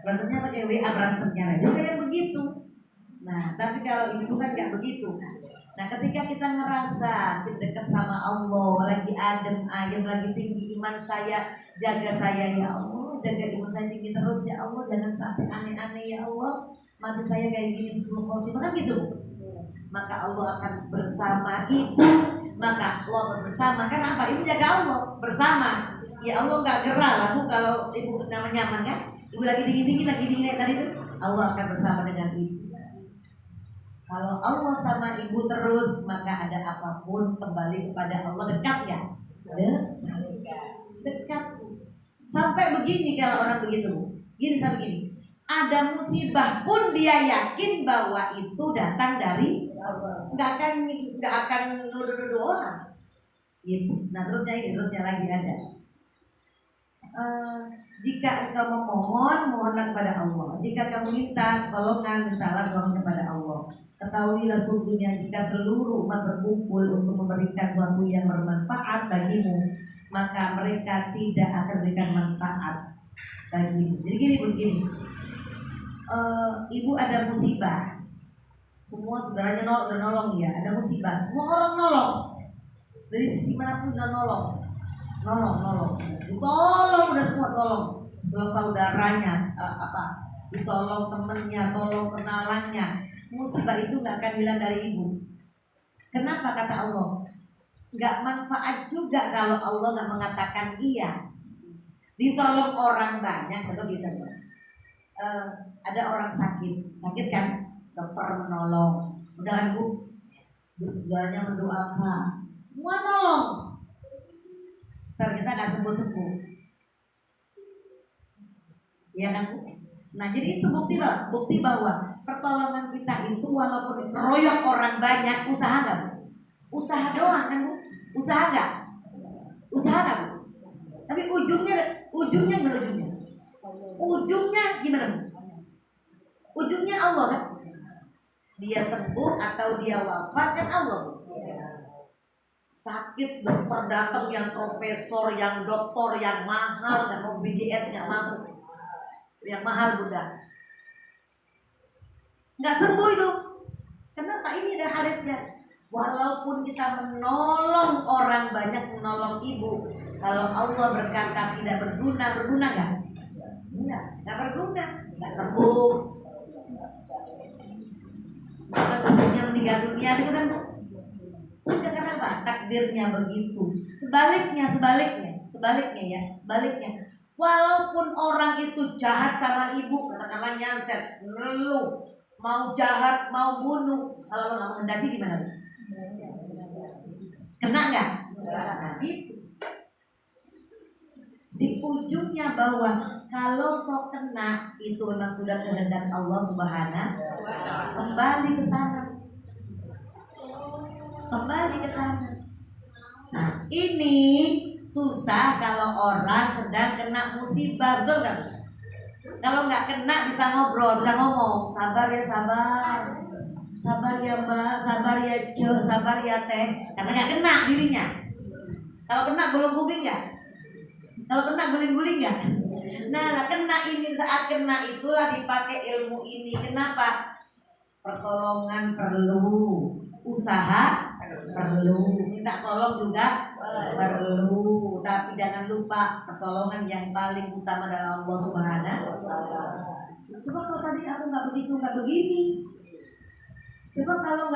Berantemnya pakai WA, berantemnya juga yang begitu. Nah, tapi kalau ibu kan gak begitu. Nah, ketika kita ngerasa kita dekat sama Allah, lagi adem ayem, lagi tinggi iman saya, jaga saya ya Allah, jaga iman saya tinggi terus ya Allah, jangan sampai aneh-aneh ya Allah, mati saya kayak gini sebelum khotimah kan gitu. Maka Allah akan bersama ibu, maka Allah bersama. Kan apa? Ibu jaga Allah bersama. Ya Allah nggak gerah lah Bu kalau ibu nyaman kan? Ibu lagi dingin tadi itu, Allah akan bersama dengan ibu. Kalau Allah sama ibu terus, maka ada apapun kembali kepada Allah. Dekat gak? Dekat. Sampai begini kalau orang begitu. Gini sampai begini. Ada musibah pun dia yakin bahwa itu datang dari Allah. Gak akan nuduh-nuduh orang. Gitu. Nah terusnya lagi ada. Jika engkau memohon, mohonlah kepada Allah. Jika kamu minta tolongan, mintalah tolong kepada Allah. Ketahuilah sungguhnya jika seluruh umat berkumpul untuk memberikan sesuatu yang bermanfaat bagimu, maka mereka tidak akan memberikan manfaat bagimu. Jadi begini, ibu ada musibah, semua saudaranya udah nolong ya, ada musibah, semua orang nolong, dari sisi manapun udah nolong, udah semua tolong saudaranya, ditolong temennya, tolong kenalannya. Musibah itu gak akan hilang dari ibu. Kenapa kata Allah? Gak manfaat juga kalau Allah gak mengatakan iya. Ditolong orang banyak atau gitu. Ada orang sakit kan? Dokter menolong. Udah kan Bu? Saudaranya mendoakan. Semua nolong. Ternyata gak sembuh-sembuh. Iya kan Bu? Nah jadi itu bukti bahwa pertolongan kita itu walaupun royok orang banyak, usaha nggak? Usaha doang kan Bu? Usaha nggak? Bu? Tapi ujungnya gimana ujungnya? Ujungnya gimana Bu? Ujungnya Allah kan? Dia sembuh atau dia wafat kan Allah Bu? sakit dokter datang yang profesor, yang doktor, yang mahal, nggak mau BPJS, nggak mau, yang mahal Bunda, nggak sembuh itu. Kenapa? Ini ada hadisnya. Walaupun kita menolong orang banyak, menolong ibu, kalau Allah berkata tidak berguna, berguna nggak? Nggak berguna, nggak sembuh. Bahkan ujungnya meninggal dunia itu kan tidak, kenapa? Takdirnya begitu. Sebaliknya ya. Walaupun orang itu jahat sama ibu, katakanlah nyantet, ngeluh, mau jahat, mau bunuh, kalau lo nggak menghendaki gimana? Kena nggak? Nah, itu. Di ujungnya bahwa kalau kau kena itu memang sudah kehendak Allah Subhanahu, kembali ke sana. Nah, ini susah kalau orang sedang kena musibah, betul kan? Kalau nggak kena bisa ngobrol, bisa ngomong, sabar ya mbak, sabar ya cek, sabar ya teh, karena nggak kena dirinya. Kalau kena gulung-guling nggak? Kalau kena guling-guling nggak? Nah, kena ini, saat kena itulah dipakai ilmu ini. Kenapa? Pertolongan perlu, usaha perlu, minta tolong juga perlu, tapi jangan lupa pertolongan yang paling utama adalah Allah Subhanahu. Coba kalau tadi aku nggak begitu, nggak begini. Coba kalau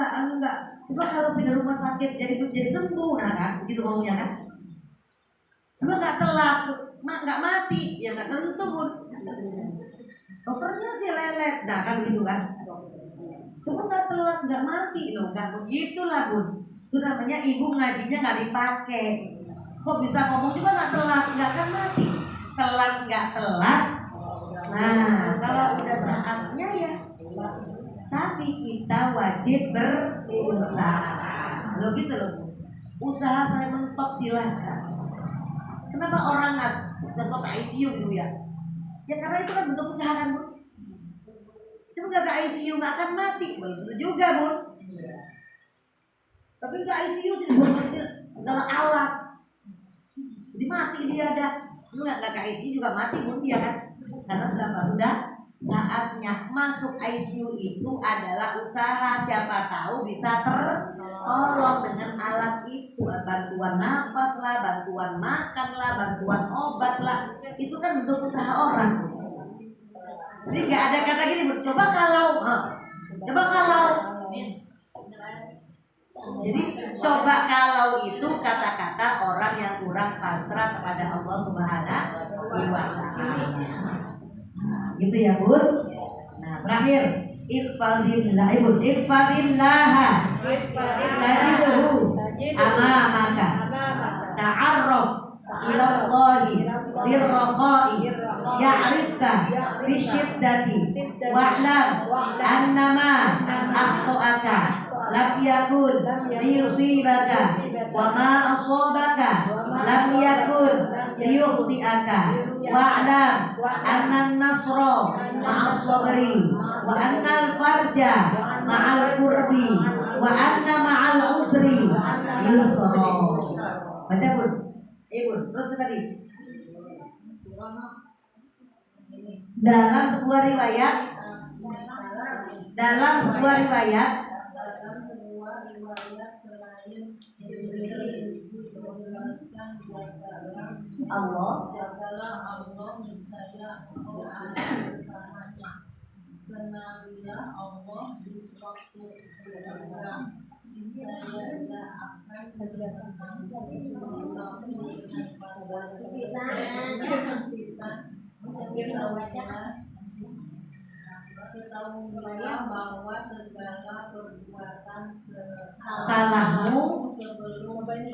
pindah rumah sakit jadi sembuh, nah kan, begitu ngomongnya kan. Coba nggak telat, nggak mati, ya nggak tentu Bun. Dokternya sih lelet, nah kan begitu kan. Coba nggak telat, nggak mati loh, nggak begitulah Bun. Itu namanya ibu ngajinya nggak dipakai. Kok bisa ngomong coba nggak telat, nggak akan mati. Telat nggak telat. Nah kalau udah saatnya ya. Tapi kita wajib berusaha. Lo gitu loh. Usaha saya mentok silahkan. Kenapa orang contoh ke ICU gitu ya? Ya karena itu kan bentuk usaha kan Bun. Cuma nggak ke ICU nggak akan mati, begitu juga Bun. Tapi ke ICU sih itu adalah alat, jadi mati dia ada. Cuma nggak ke ICU juga mati Bun dia kan? Karena sudah saatnya masuk ICU itu adalah usaha. Siapa tahu bisa tertolong dengan alat itu, bantuan napas lah, bantuan makan lah, bantuan obat lah. Itu kan bentuk usaha orang. Jadi nggak ada kata gini, coba kalau. Jadi coba kalau itu kata-kata orang yang kurang pasrah kepada Allah Subhanahu wa Ta'ala. Gitu ya Bun. Nah terakhir, Ihfadillah tajiduhu amamaka, ta'arraf ilallahi birraqai ya'rifka bisyiddati wa'lam annama akhto'aka lam yakun liyusibaka wa ma asabaka lam yakun liyukhti'aka wa'lam annan nasra ma'as sabri wa annal farja ma'al kurbi wa anna ma'al usri yusra. Baca Bun. Bun, terus tadi dalam sebuah riwayat Allah kenalilah Allah di waktu bersedang. Saya tidak akan ketahuilah bahwa segala perbuatan salahmu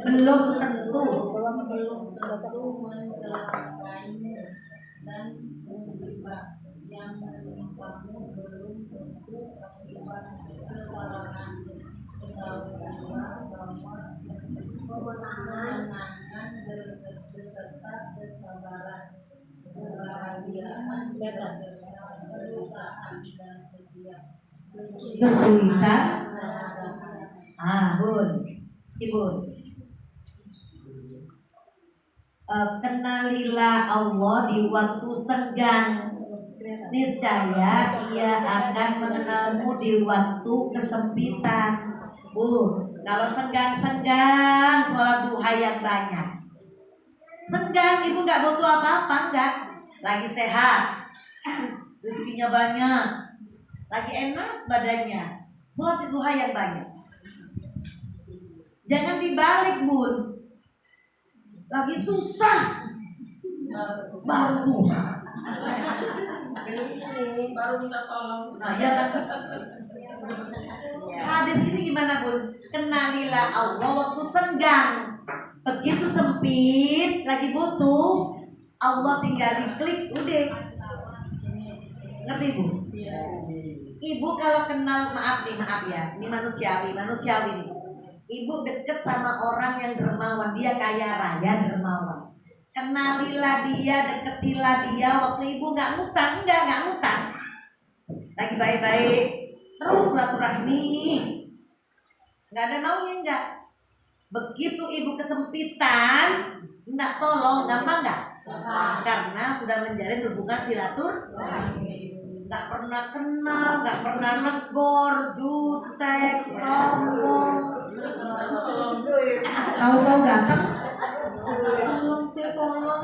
belum tentu mencelakaimu dan musibah yang menimpamu belum tentu akibat kesalahanmu. Ketahuilah bahwa kemenangan beserta kesabaran, kebahagiaan beserta kesukaan dan setiap kesulitan. Bun, Ibu, kenalilah Allah di waktu senggang, niscaya Ia akan mengenalmu di waktu kesempitan. Kalau senggang sholat duha yang banyak. Senggang ibu nggak butuh apa-apa, enggak. Lagi sehat, rezekinya banyak, lagi enak badannya, sholat duha yang banyak. Jangan dibalik, Bun. Lagi susah baru duha. baru minta tolong. Nah, ya kan? Hadis ini gimana, Bun? Kenalilah Allah waktu senggang. Begitu sempit, lagi butuh, Allah tinggal diklik, udah. Ngerti, Bu? Ibu kalau kenal, maaf ya, ini manusiawi nih. Ibu deket sama orang yang dermawan, dia kaya raya dermawan. Kenalilah dia, deketilah dia. Waktu ibu nggak ngutang, lagi baik-baik, terus silaturahmi, nggak ada maunya enggak. Begitu ibu kesempitan, nggak tolong, gampang nggak? Karena sudah menjalin hubungan silaturahmi. Nggak pernah kenal, nggak pernah negor, jutek, sombong. Tahu-tahu datang, tolong.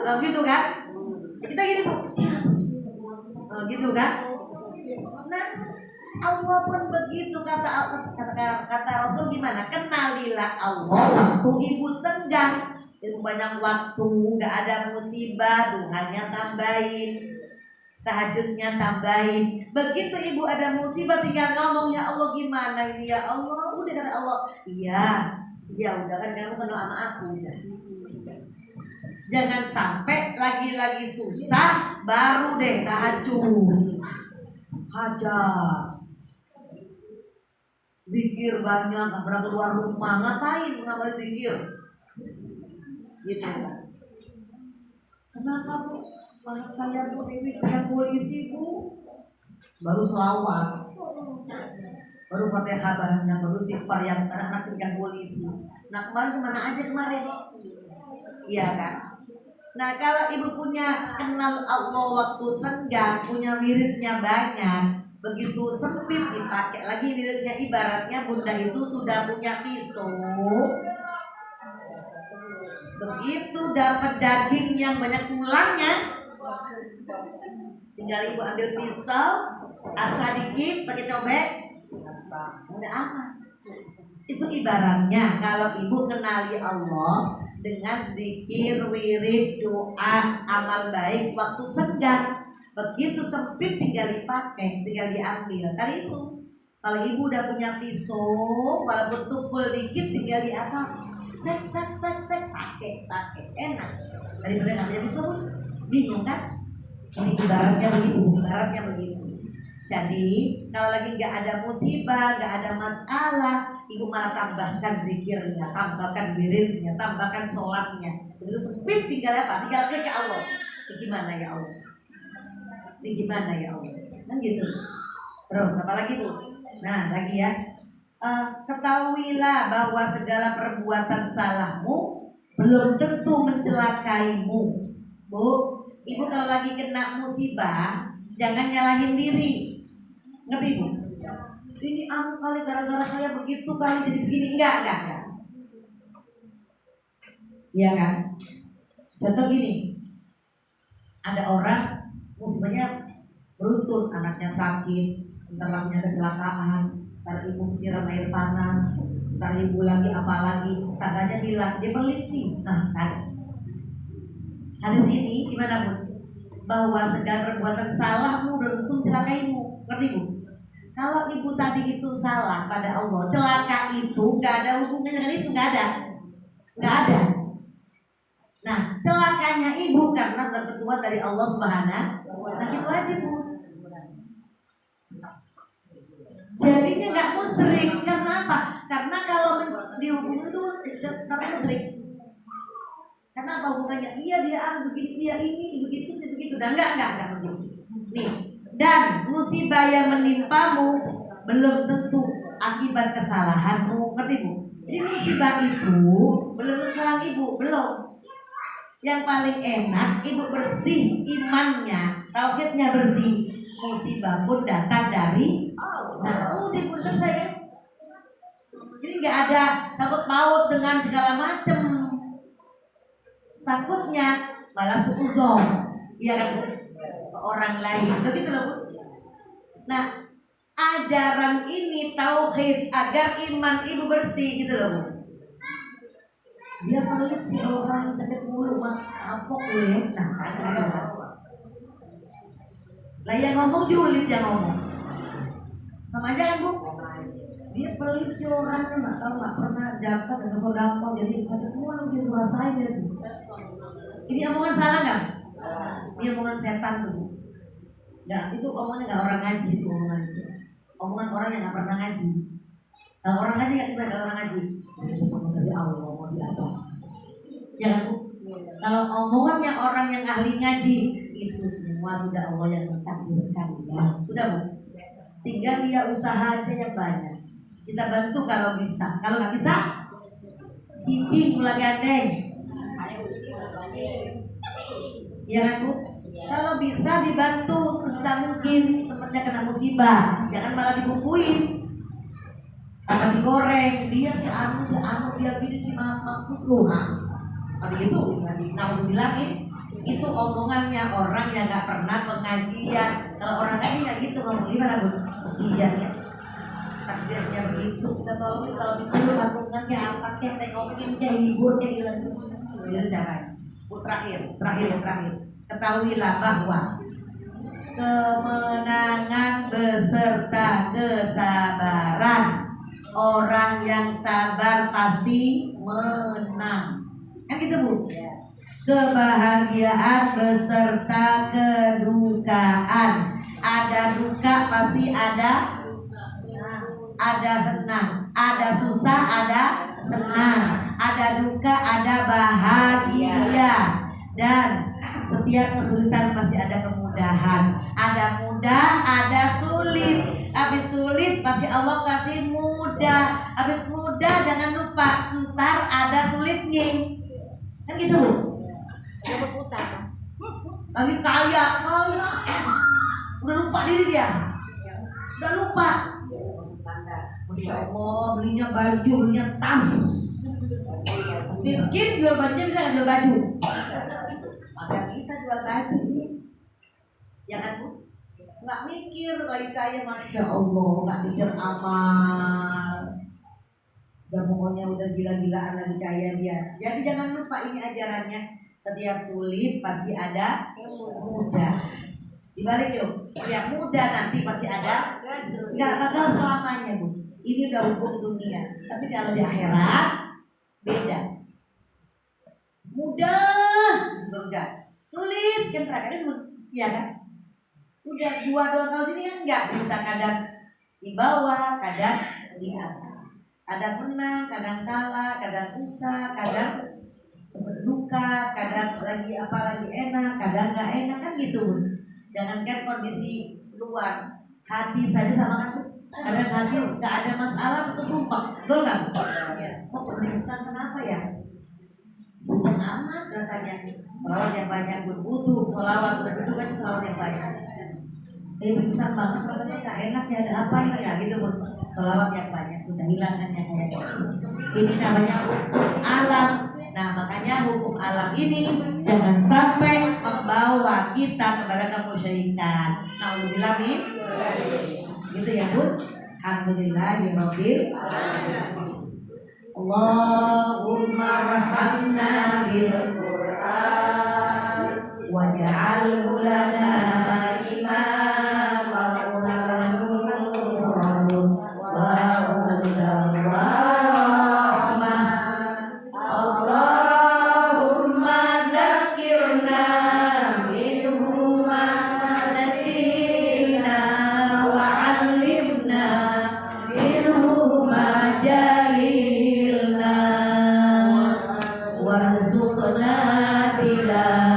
Nah, gitu kan? Kita gini, Bu. Nah, gitu kan? Nah, Allah pun begitu, kata Rasul gimana? Kenalilah Allah waktu ibu senggang. Ibu banyak waktu, nggak ada musibah, duhanya tambahin, tahajudnya tambahin. Begitu ibu ada musibah tinggal ngomong, ya Allah gimana ini ya Allah. Udah kata Allah, iya udah kan kamu kenal sama aku udah. Jangan sampai lagi-lagi susah baru deh tahajud, hajat, zikir banyak, nggak pernah keluar rumah, ngapain ngapain zikir? Gitu kan? Kenapa, Bu? Anak saya Bu Dewi yang polisi, Bu. Baru selawat, baru fatihah banyak, baru istighfar yang anak-anak yang polisi. Nah kemarin kemana aja kemarin? Iya kan? Nah kalau ibu punya kenal Allah waktu senggang, punya wiridnya banyak, begitu sempit dipakai lagi wiridnya, ibaratnya bunda itu sudah punya pisau. Begitu dapat daging yang banyak tulangnya, tinggal ibu ambil pisau, asah dikit pakai cobek, udah aman. Itu ibaratnya kalau ibu kenali Allah dengan zikir, wirid, doa, amal baik waktu senggang. Begitu sempit tinggal dipakai, tinggal diambil. Tadi itu kalau ibu udah punya pisau, walaupun tukul dikit tinggal diasah, sek, pakai, enak. Daripada nggak jadi pisau, bingung kan? Ini ibaratnya begitu. Jadi kalau lagi nggak ada musibah, nggak ada masalah, ibu malah tambahkan zikirnya, tambahkan wiridnya, tambahkan sholatnya. Begitu sempit tinggal apa? Tinggal klik ke Allah. Ini gimana ya Allah? Kan gitu. Terus apa lagi, Bu? Nah lagi ya. Ketahuilah bahwa segala perbuatan salahmu belum tentu mencelakaimu. Bu, ibu kalau lagi kena musibah, jangan nyalahin diri. Ngerti, Bu? Ini kali gara-gara saya begitu kali jadi begini. Enggak. Iya kan? Contoh gini, ada orang musibahnya beruntun, anaknya sakit, entar lakinya kecelakaan, entar ibu siram air panas, entar ibu lagi apalagi, tangganya bilang dia pelit sih. Nah kan, hadis ini gimana, Bu? Bahwa segala perbuatan salahmu belum tentu mencelakaimu. Ngerti, Bu? Kalau ibu tadi itu salah pada Allah, celaka itu nggak ada hubungannya dengan itu, nggak ada. Nah, celakanya ibu karena sudah ketuaan dari Allah Subhanahu. Nah, itu aja, Bu. Jadinya nggak musyrik. Kenapa? Karena kalau dihubungin itu namanya musyrik. Karena apa hubungannya? Iya dia begini, dia ini begitu sih begitu. Nah, enggak begitu. Nih, dan musibah yang menimpamu belum tentu akibat kesalahanmu. Ngerti, Bu? Jadi musibah itu belum kesalahan ibu, belum. Yang paling enak ibu bersih imannya, tauhidnya bersih. Musibah pun datang dari udah pun selesai kan. Jadi nggak ada sangkut paut dengan segala macem. Takutnya malah suuzon, iya kan Bu? Ke orang lain, begitu loh Bu. Nah, ajaran ini tauhid agar iman ibu bersih gitu loh Bu. Dia pelit si orang sakit mulu mah apok gue. Nah, lah yang ngomong julid yang ngomong. Sama aja kan Bu? Dia pelit si orang nggak tahu nggak pernah dapat dan sodako jadi sakit mulu dia rasain dia tuh. Ini omongan salah nggak? Ini omongan setan tuh. Nggak, itu omongannya nggak orang ngaji itu omongan itu. Omongan orang yang nggak pernah ngaji. Kalau orang ngaji nggak kita orang ngaji. Ini semua dari Allah mau diapa? Ya kan Bu? Kalau omongannya orang yang ahli ngaji itu semua sudah Allah yang mentakdirkan ya. Sudah Bu? Tinggal dia usaha aja yang banyak. Kita bantu kalau bisa. Kalau nggak bisa, cicing mulai gandeng. Ya kan Bu? Kalau bisa dibantu sebisa mungkin temennya kena musibah, jangan malah dibukuin atau digoreng. Dia si anu dia gini si mampus lu. Tadi itu naudzubillah itu omongannya orang yang nggak pernah pengajian. Kalau orang ngaji nggak gitu ngomong gimana Bu? Kesiannya takdirnya begitu. Kita tolongin kalau bisa lu lakukannya apa kayak tengokin kayak hibur kayak gitu. Itu caranya. Bu, terakhir. Ketahuilah bahwa kemenangan beserta kesabaran. Orang yang sabar pasti menang. Kan gitu Bu? Kebahagiaan beserta kedukaan. Ada duka pasti ada senang. Ada susah, ada senang. Ada duka, ada bahagia. Dan setiap kesulitan pasti ada kemudahan. Ada mudah, ada sulit. Habis sulit pasti Allah kasih mudah. Habis mudah jangan lupa ntar ada sulitnya. Kan gitu Bu? Dia berputar. Lagi kaya. Udah lupa diri dia. Udah lupa. Masya Allah, belinya baju, belinya tas. Miskin jual bajunya bisa nggak jual baju? Nggak bisa jual baju. Ya kan Bu? Nggak mikir lagi kaya, Masya Allah, nggak mikir amal. Udah pokoknya udah gila-gilaan lagi kaya dia. Jadi jangan lupa ini ajarannya. Setiap sulit pasti ada mudah. Dibalik yuk, setiap mudah nanti pasti ada. Nggak bakal selamanya Bu. Ini udah hukum dunia. Tapi kalau di akhirat beda. Mudah surga, sulit kan neraka kan, ya kan? Udah dua tahun sini kan nggak bisa, kadang di bawah, kadang di atas, kadang menang, kadang kalah, kadang susah, kadang luka, kadang lagi enak, kadang nggak enak kan gitu. Jangankan kondisi luar, hati saja sama kan. Kadang hati nggak ada masalah itu sumpah, betul nggak? Kok pemeriksaan kenapa ya? Sumpah amat rasanya. Selawat yang banyak berbutuh, selawat udah duduk aja selawat yang banyak. Pemeriksaan banget rasanya nggak enak ya, ada apa ini ya gitu pun. Selawat yang banyak sudah hilangkannya kayak ini namanya hukum alam. Nah makanya hukum alam ini jangan sampai membawa kita kepada kemusyrikan. Nauzubillah min. Gitu ya Bu. Alhamdulillahirabbil alamin. Allahumma rahamna bil Qur'an waj'alhu lana imama wa nuran wa hudan wa rahmah. Allahumma dzakirna minhu ma nasina wa 'allimna minhu ma jahilna warzuqna tilawatahu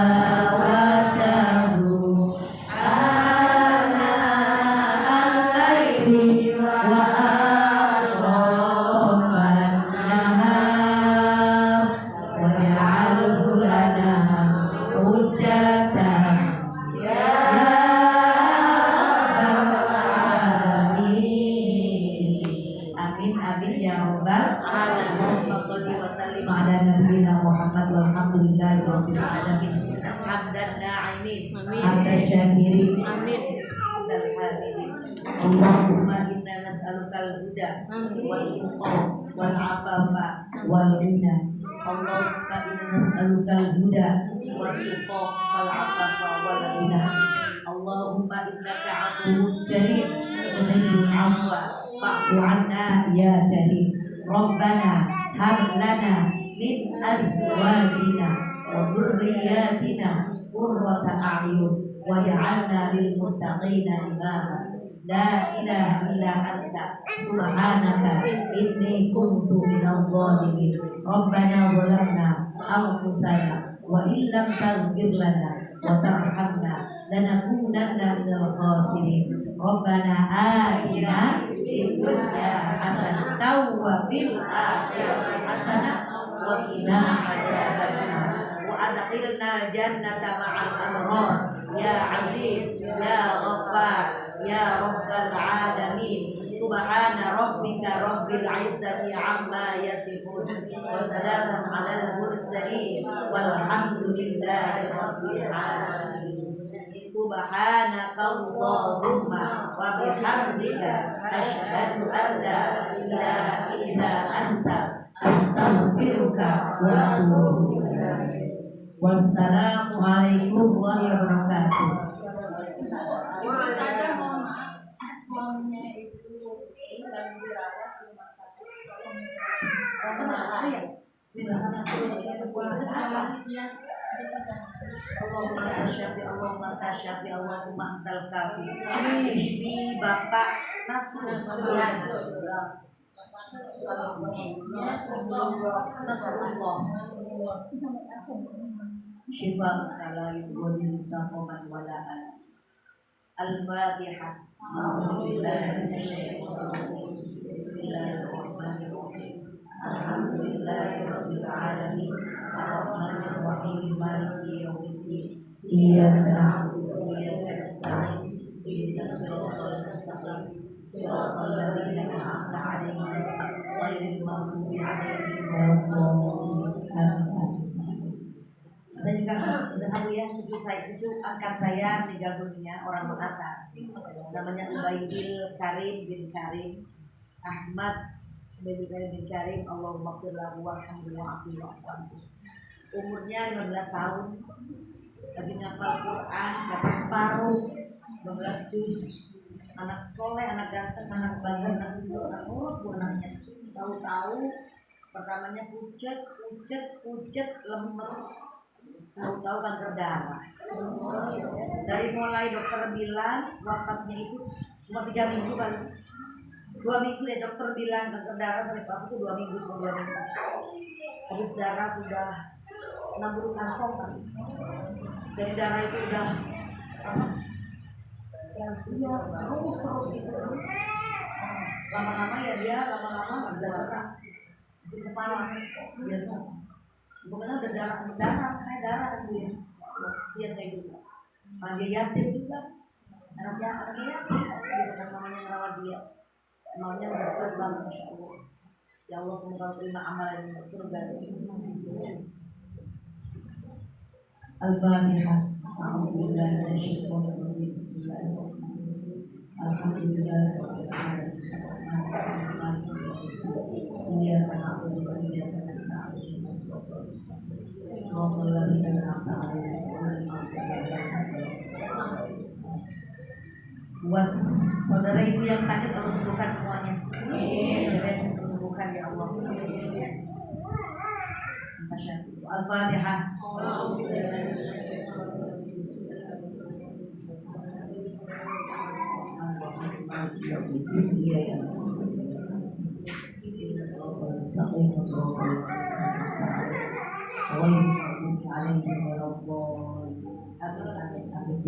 rabbal alamin. Allahumma shalli wa sallim ala nabiyyina Muhammad walhamdulillahi rabbil alamin. Hamdan na'imin, hamdan syakirin, Amin. hamdal hamidin. Allahumma inna nas'alukal huda wal tuqa wal afafa wal ghina. Allahumma inna nas'alukal huda wal tuqa wal afafa wal ghina. Allahumma innaka 'afuwwun karim tuhibbul 'afwa fa'fu 'anna ya karim. Rabbana hab lana min azwajina wa dhurriyyatina qurrata a'yun waj'alna lil muttaqina imama. La ilaha illa anta subhanaka inni kuntu minadh dhalimin. Rabbana zalamna anfusana wa illam taghfir lana wa tarhamna lanakunanna minal khasirin. Rabbana atina fid dunya hasanatan wa fil akhirati hasanatan wa qina adzabannar wa adkhilna jannata ma'al abrar ya aziz ya ghaffar ya rabbal alamin. Subhana rabbika rabbil izzati amma yasifun wa salamun alal mursalin walhamdulillahi rabbil alamin. Subhanaka Allahumma wa bihamdika asyhadu an la ilaha illa anta astaghfiruka wa atubu ilaik. Wassalamu alaikum warahmatullahi wabarakatuh. Ustazah, mohon maaf, suaminya itu sedang dirawat di rumah sakit. Allahumma syafi, Allahumma tasyafi, Allahumma antal kafi. Ishfi Bapak Nasrullah. Syifa la yughadiru saqaman wala'an. Al-Fatihah. Bismillahirrahmanirrahim. Alhamdulillahirabbil alamin. Arrahmanir rahim. Maliki yaumiddin. Iyyaka na'budu wa iyyaka nasta'in. Ihdinas siratal mustaqim. Siratal ladzina an'amta 'alaihim ghairil maghdubi 'alaihim waladdallin. Saya juga udah tahu ya, cucu angkat saya meninggal dunia, orang Makassar, namanya Ubaidil Karim bin Karim Ahmad bin Karim bin Karim. Allahumma fir lahu warhamhu wa'afihi. Umurnya 15 tahun, lagi ngapal Quran, dapat separuh, 12 juz. Anak soleh, anak ganteng, anak bangga, anak itu, anak anaknya. Tahu-tahu pertamanya pucet, lemes. Tahu-tahu kanker darah. Dari mulai dokter bilang wafatnya itu cuma 3 minggu kali. 2 minggu deh dokter bilang kanker darah sampai waktu itu 2 minggu, cuma 2 minggu. Habis darah sudah 60 kantong kan. Jadi darah itu udah terus gitu. Lama-lama ya dia nggak bisa gerak. Di kepala biasa. Pokoknya udah darah, saya darah kan dia. Kasihan kayak gitu. Dia yatim juga. Anaknya yatim. Dia namanya ngerawat dia. Namanya udah stres banget, masya Allah. Ya Allah semoga terima amalan di surga. Al-Fatihah. Alhamdulillah. Bismillahirrahmanirrahim. Alhamdulillah. Iyyaka na'budu wa iyyaka nasta'in. Shiratal ladzina an'amta 'alaihim. Buat saudara ibu yang sakit Allah sembuhkan semuanya. Siapa yang sakit sembuhkan ya Allah. Al-Fatihah.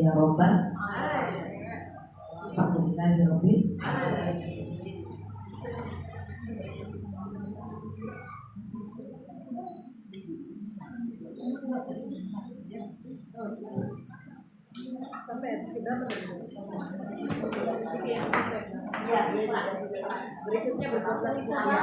Ya Rabbal Alhamdulillahirabbil alamin. Sampai sekitar Ya, Berikutnya berdoa supaya